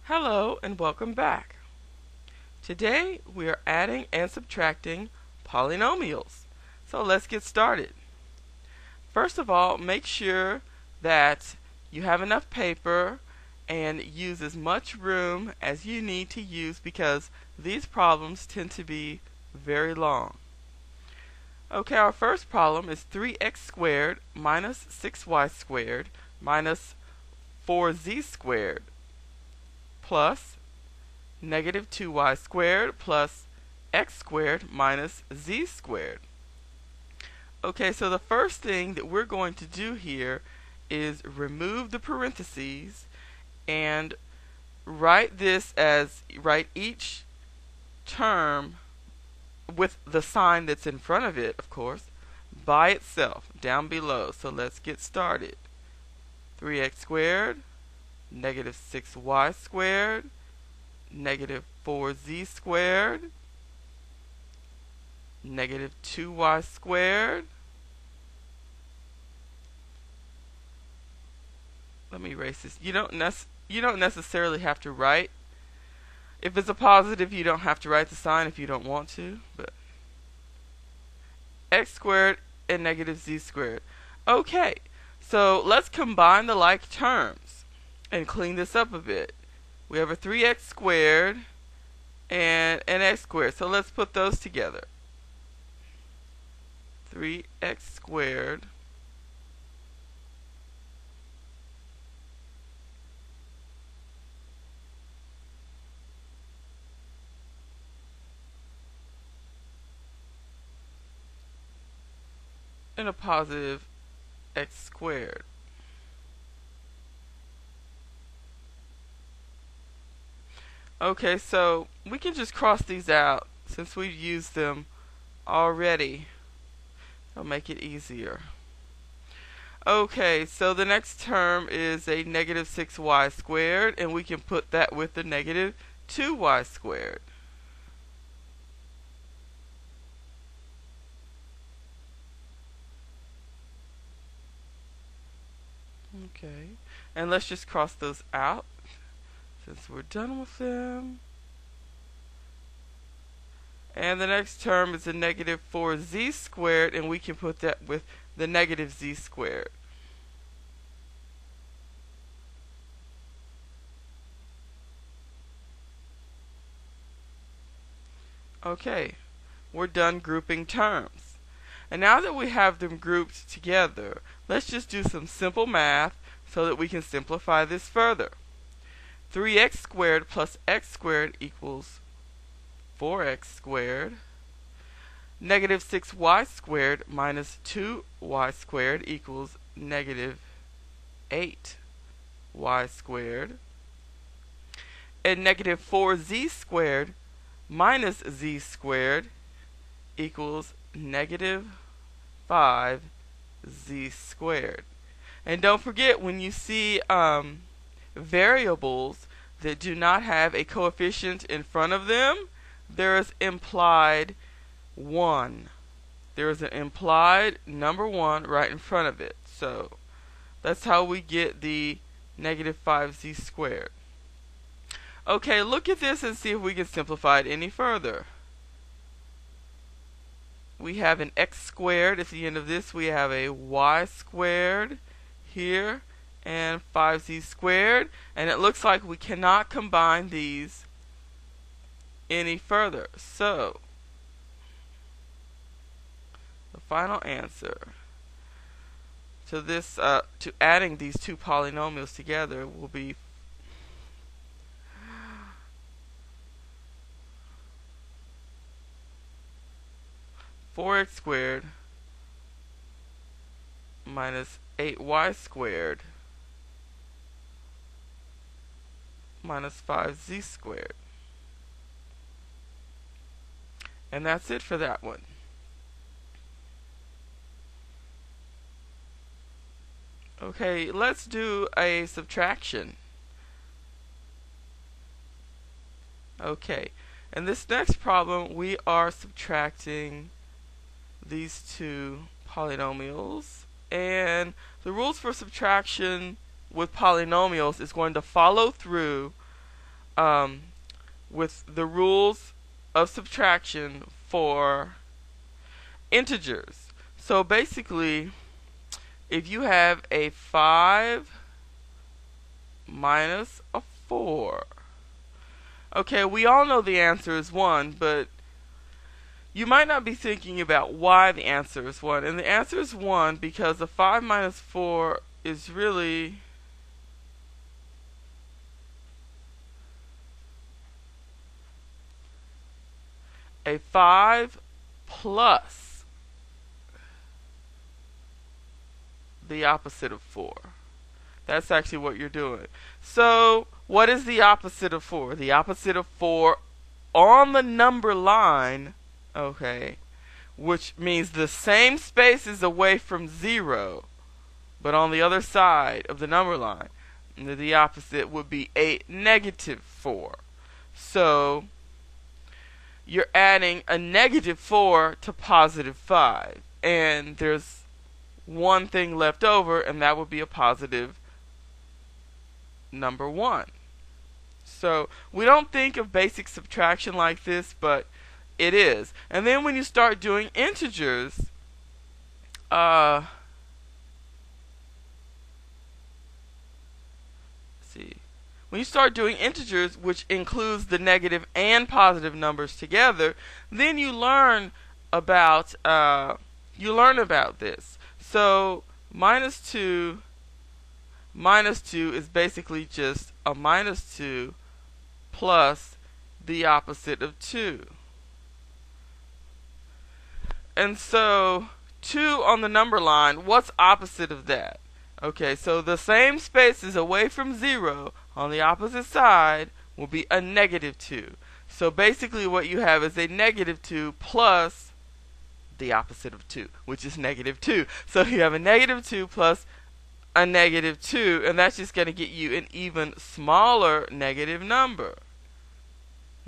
Hello and welcome back. Today we are adding and subtracting polynomials. So let's get started. First of all, make sure that you have enough paper and use as much room as you need to use because these problems tend to be very long. Okay, our first problem is 3x squared minus 6y squared minus 4z squared plus negative 2y squared plus x squared minus z squared. Okay, so the first thing that we're going to do here is remove the parentheses and write each term with the sign that's in front of it, of course, by itself down below. So let's get started. 3x squared, negative 6y squared, negative 4z squared, negative 2y squared. Let me erase this. You don't necessarily have to write. If it's a positive, you don't have to write the sign if you don't want to. But x squared and negative z squared. Okay, so let's combine the like terms and clean this up a bit. We have a 3x squared and an x squared. So let's put those together. 3x squared and a positive x squared. Okay, so we can just cross these out since we've used them already. It'll make it easier. Okay, so the next term is a negative 6y squared, and we can put that with the negative 2y squared. Okay, and let's just cross those out since we're done with them. And the next term is a negative 4z squared, and we can put that with the negative z squared. Okay, we're done grouping terms. And now that we have them grouped together, let's just do some simple math so that we can simplify this further. 3x squared plus x squared equals 4x squared. Negative 6y squared minus 2y squared equals negative 8y squared. And negative 4z squared minus z squared equals negative 5z squared. And don't forget, when you see variables that do not have a coefficient in front of them, there is implied 1. There is an implied number 1 right in front of it. So that's how we get the negative 5z squared. Okay, look at this and see if we can simplify it any further. We have an x squared at the end of this. We have a y squared here and 5z squared. And it looks like we cannot combine these any further. So the final answer to this, to adding these two polynomials together, will be 4x squared minus 8y squared minus 5z squared. And that's it for that one. Okay, let's do a subtraction. Okay, in this next problem we are subtracting these two polynomials, and the rules for subtraction with polynomials is going to follow through with the rules of subtraction for integers. So basically, if you have a 5 minus a 4, okay, we all know the answer is 1, but you might not be thinking about why the answer is 1. And the answer is 1 because a 5 minus 4 is really a 5 plus the opposite of 4. That's actually what you're doing. So, what is the opposite of 4? The opposite of 4 on the number line, okay, which means the same space is away from 0, but on the other side of the number line, the opposite would be a negative 4. So, you're adding a negative 4 to positive 5. And there's one thing left over, and that would be a positive number 1. So we don't think of basic subtraction like this, but it is. And then when you start doing integers, when you start doing integers, which includes the negative and positive numbers together, then you learn about this. So minus 2 is basically just a minus 2 plus the opposite of 2. And so 2 on the number line, what's opposite of that? Okay, so the same space is away from 0 on the opposite side will be a negative 2. So basically what you have is a negative 2 plus the opposite of 2, which is negative 2. So you have a negative 2 plus a negative 2, and that's just going to get you an even smaller negative number.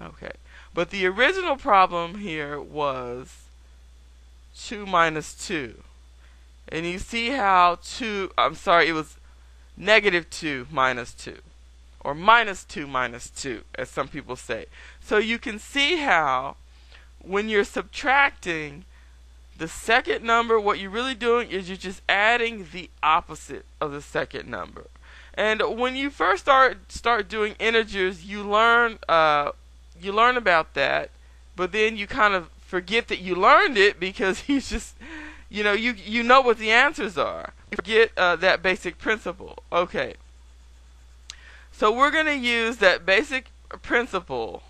Okay, but the original problem here was 2 minus 2. And you see how it was negative 2 minus 2. Or minus 2 minus 2, as some people say. So you can see how when you're subtracting the second number, what you're really doing is you're just adding the opposite of the second number. And when you first start doing integers, you learn about that, but then you kind of forget that you learned it because you just you know what the answers are. You forget that basic principle. Okay. So we're going to use that basic principle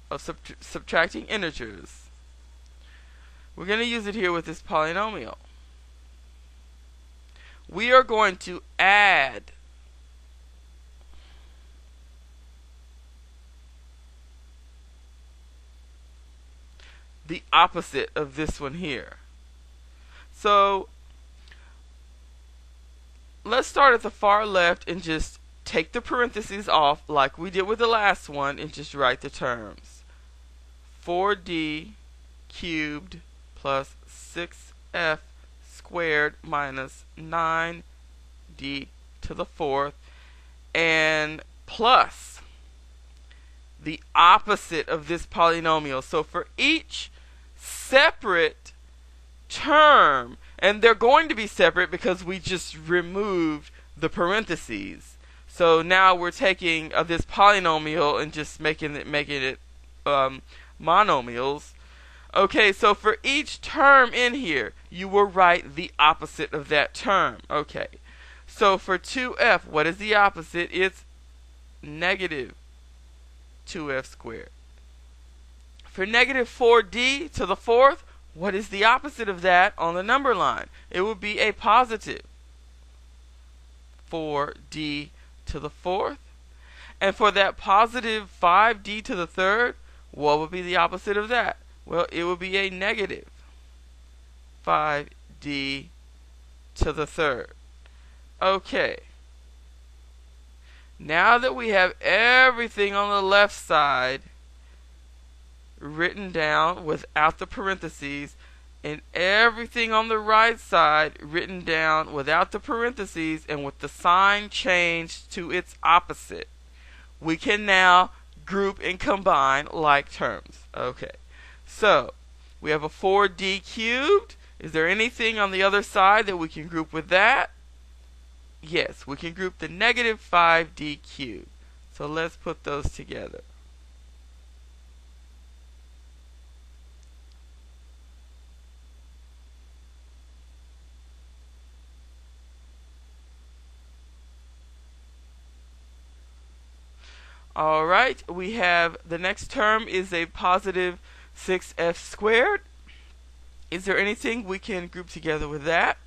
of subtracting integers. We're going to use it here with this polynomial. We are going to add the opposite of this one here. So let's start at the far left and just take the parentheses off like we did with the last one and just write the terms. 4d cubed plus 6f squared minus 9d to the fourth, and plus the opposite of this polynomial. So for each separate term, and they're going to be separate because we just removed the parentheses. So now we're taking this polynomial and just making it monomials. Okay, so for each term in here, you will write the opposite of that term. Okay, so for 2f, what is the opposite? It's negative 2f squared. For negative 4d to the fourth, what is the opposite of that on the number line? It would be a positive 4d to the fourth. And for that positive 5d to the third, what would be the opposite of that? Well, it would be a negative 5d to the third. Okay. Now that we have everything on the left side written down without the parentheses, and everything on the right side written down without the parentheses and with the sign changed to its opposite, we can now group and combine like terms. Okay, so we have a 4d cubed. Is there anything on the other side that we can group with that? Yes, we can group the negative 5d cubed. So let's put those together. Alright, we have the next term is a positive 6f squared. Is there anything we can group together with that?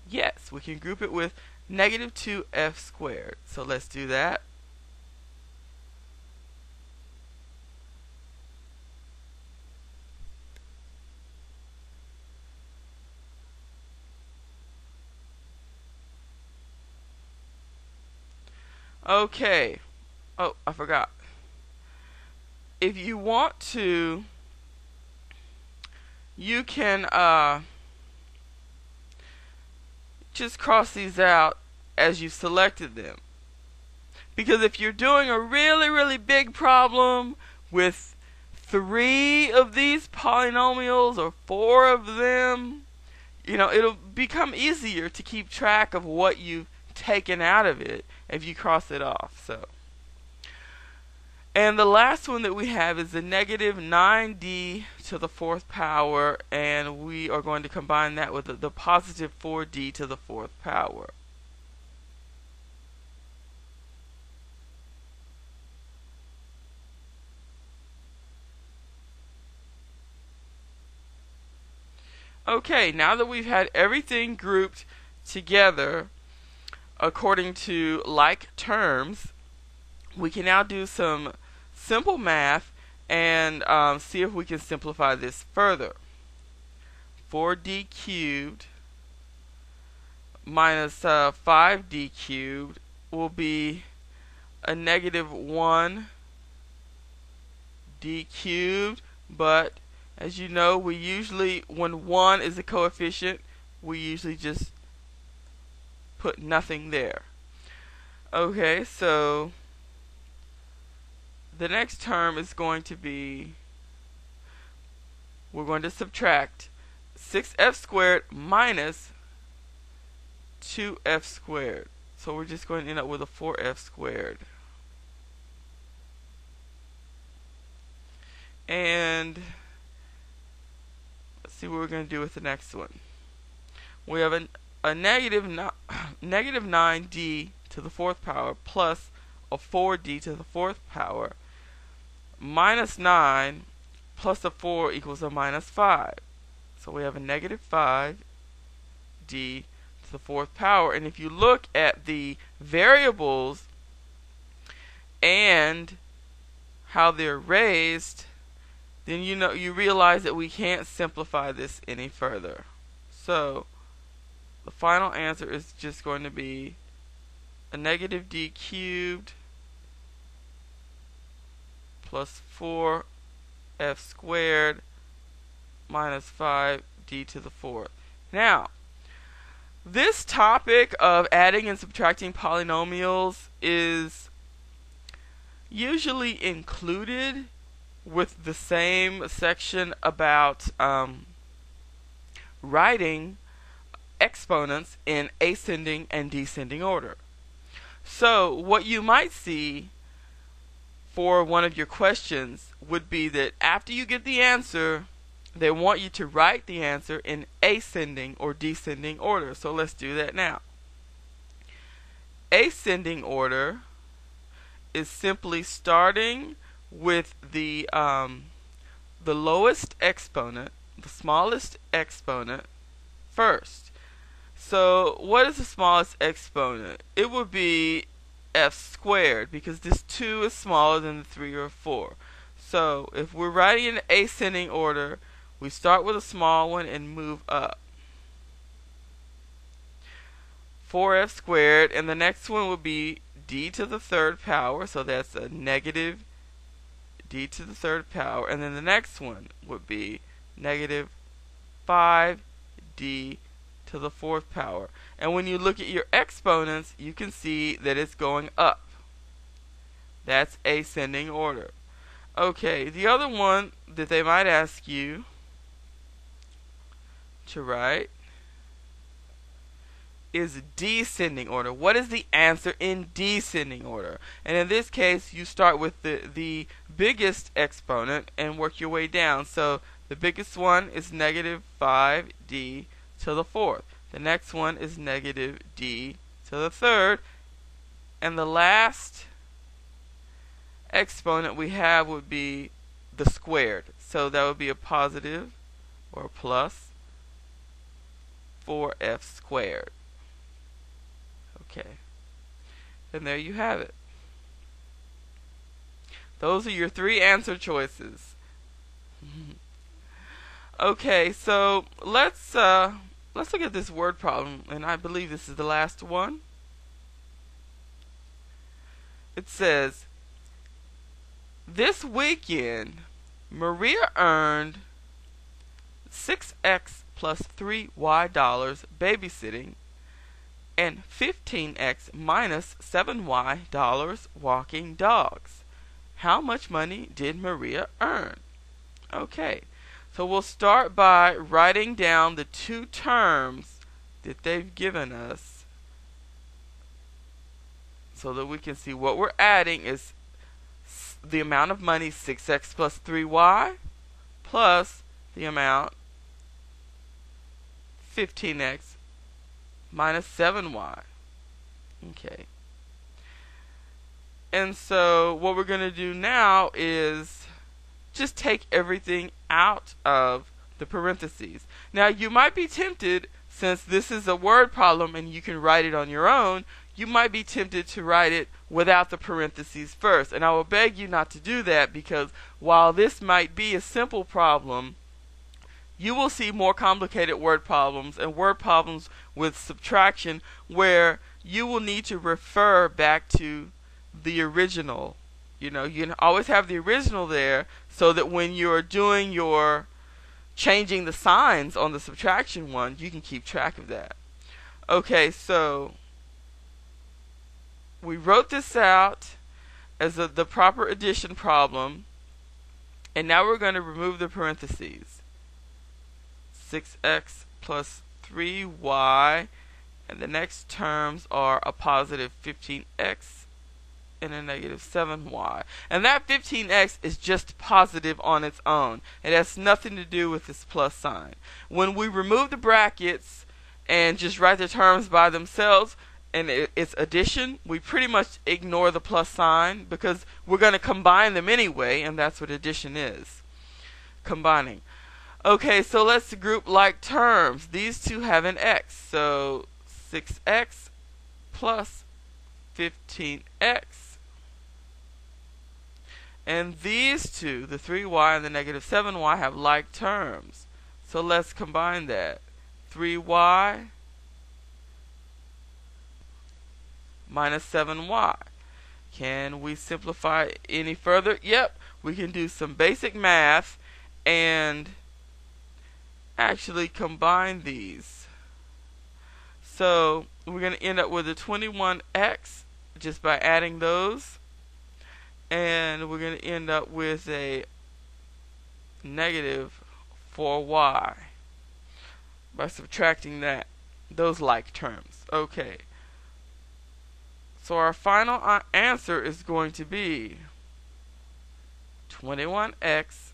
Yes, we can group it with negative 2f squared. So let's do that. Okay. Oh, I forgot. If you want to, you can just cross these out as you selected them. Because if you're doing a really big problem with 3 of these polynomials or 4 of them, it'll become easier to keep track of what you've taken out of it if you cross it off. And the last one that we have is the negative 9d to the 4th power, and we are going to combine that with the positive 4d to the 4th power. Okay, now that we've had everything grouped together according to like terms, we can now do some simple math and see if we can simplify this further. 4d cubed minus 5d cubed will be a negative 1d cubed, but as you know, we usually, when 1 is a coefficient, we usually just put nothing there. Okay, so the next term is going to be, we're going to subtract 6f squared minus 2f squared. So we're just going to end up with a 4f squared. And let's see what we're going to do with the next one. We have a negative 9d to the 4th power plus a 4d to the 4th power minus 9 plus a 4 equals a minus 5. So we have a negative 5d to the 4th power. And if you look at the variables and how they're raised, then you realize that we can't simplify this any further. So the final answer is just going to be a negative d cubed plus 4f squared minus 5d to the 4th. Now, this topic of adding and subtracting polynomials is usually included with the same section about writing exponents in ascending and descending order. So what you might see for one of your questions would be that after you get the answer, they want you to write the answer in ascending or descending order. So let's do that now. Ascending order is simply starting with the lowest exponent, the smallest exponent, first. So what is the smallest exponent? It would be f squared, because this 2 is smaller than the 3 or 4. So if we're writing in ascending order, we start with a small one and move up. 4f squared, and the next one would be d to the 3rd power, so that's a negative d to the 3rd power, and then the next one would be negative 5d to the 4th power. And when you look at your exponents, you can see that it's going up. That's ascending order. Okay, the other one that they might ask you to write is descending order. What is the answer in descending order? And in this case, you start with the biggest exponent and work your way down. So the biggest one is negative 5d to the fourth. The next one is negative d to the third. And the last exponent we have would be the squared. So that would be a positive or a plus 4f squared. Okay. And there you have it. Those are your three answer choices. Okay, so let's look at this word problem, and I believe this is the last one. It says, this weekend, Maria earned $6x plus $3y babysitting and $15x minus $7y walking dogs. How much money did Maria earn? Okay, so we'll start by writing down the two terms that they've given us so that we can see what we're adding is the amount of money 6x plus 3y plus the amount 15x minus 7y. Okay. And so what we're going to do now is just take everything out of the parentheses. Now you might be tempted, since this is a word problem and you can write it on your own, you might be tempted to write it without the parentheses first. And I will beg you not to do that, because while this might be a simple problem, you will see more complicated word problems and word problems with subtraction where you will need to refer back to the original. You know, you can always have the original there so that when you're doing your changing the signs on the subtraction one, you can keep track of that. Okay, so we wrote this out as the proper addition problem, and now we're going to remove the parentheses. 6x plus 3y, and the next terms are a positive 15x and a negative 7y. And that 15x is just positive on its own. It has nothing to do with this plus sign. When we remove the brackets and just write the terms by themselves, and it's addition, we pretty much ignore the plus sign because we're going to combine them anyway, and that's what addition is. Combining. Okay, so let's group like terms. These two have an x, so 6x plus 15x. And these two, the 3y and the negative 7y, have like terms. So let's combine that. 3y minus 7y. Can we simplify any further? Yep, we can do some basic math and actually combine these. So we're going to end up with a 21x just by adding those, and we're going to end up with a negative 4y by subtracting those like terms. Okay, so our final answer is going to be 21x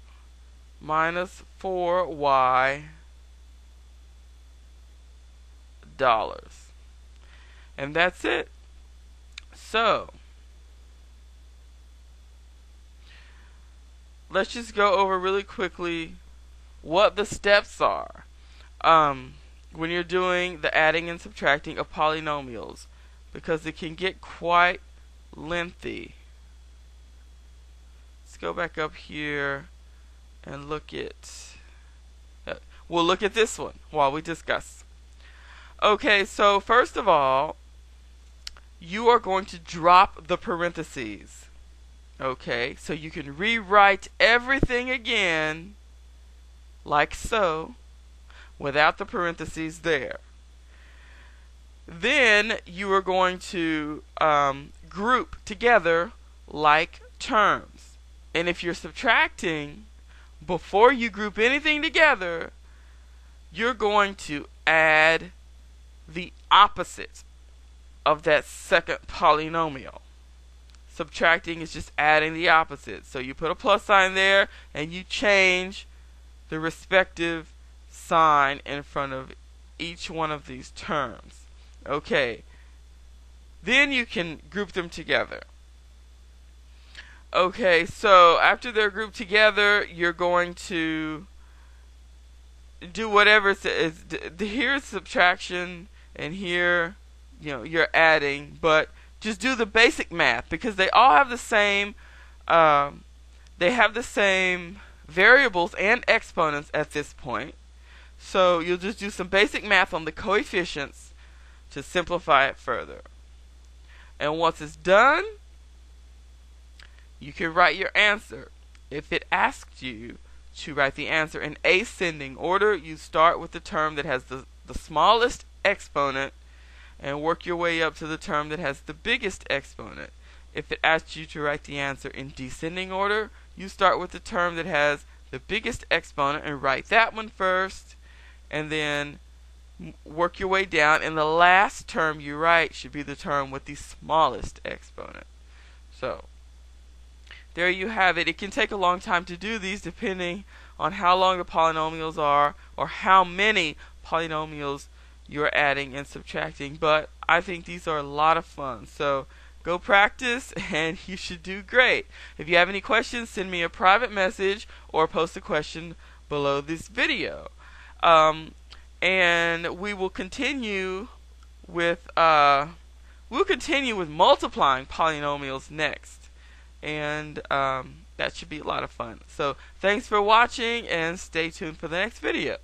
minus 4y dollars. And that's it. So let's just go over really quickly what the steps are when you're doing the adding and subtracting of polynomials, because it can get quite lengthy. Let's go back up here and look at we'll look at this one while we discuss. Okay, so first of all, you are going to drop the parentheses. Okay, so you can rewrite everything again like so without the parentheses there. Then you are going to group together like terms. And if you're subtracting, before you group anything together, you're going to add the opposite of that second polynomial. Subtracting is just adding the opposite. So you put a plus sign there and you change the respective sign in front of each one of these terms. Okay. Then you can group them together. Okay, so after they're grouped together, you're going to do whatever it is. Here's subtraction, and here, you're adding. But just do the basic math because they all have the same. They have the same variables and exponents at this point. So you'll just do some basic math on the coefficients to simplify it further. And once it's done, you can write your answer. If it asks you to write the answer in ascending order, you start with the term that has the smallest exponent and work your way up to the term that has the biggest exponent. If it asks you to write the answer in descending order, you start with the term that has the biggest exponent and write that one first, and then work your way down, and the last term you write should be the term with the smallest exponent. So there you have it. It can take a long time to do these depending on how long the polynomials are or how many polynomials you're adding and subtracting, but I think these are a lot of fun. So go practice and you should do great. If you have any questions, send me a private message or post a question below this video. And we will continue with multiplying polynomials next. And that should be a lot of fun. So thanks for watching and stay tuned for the next video.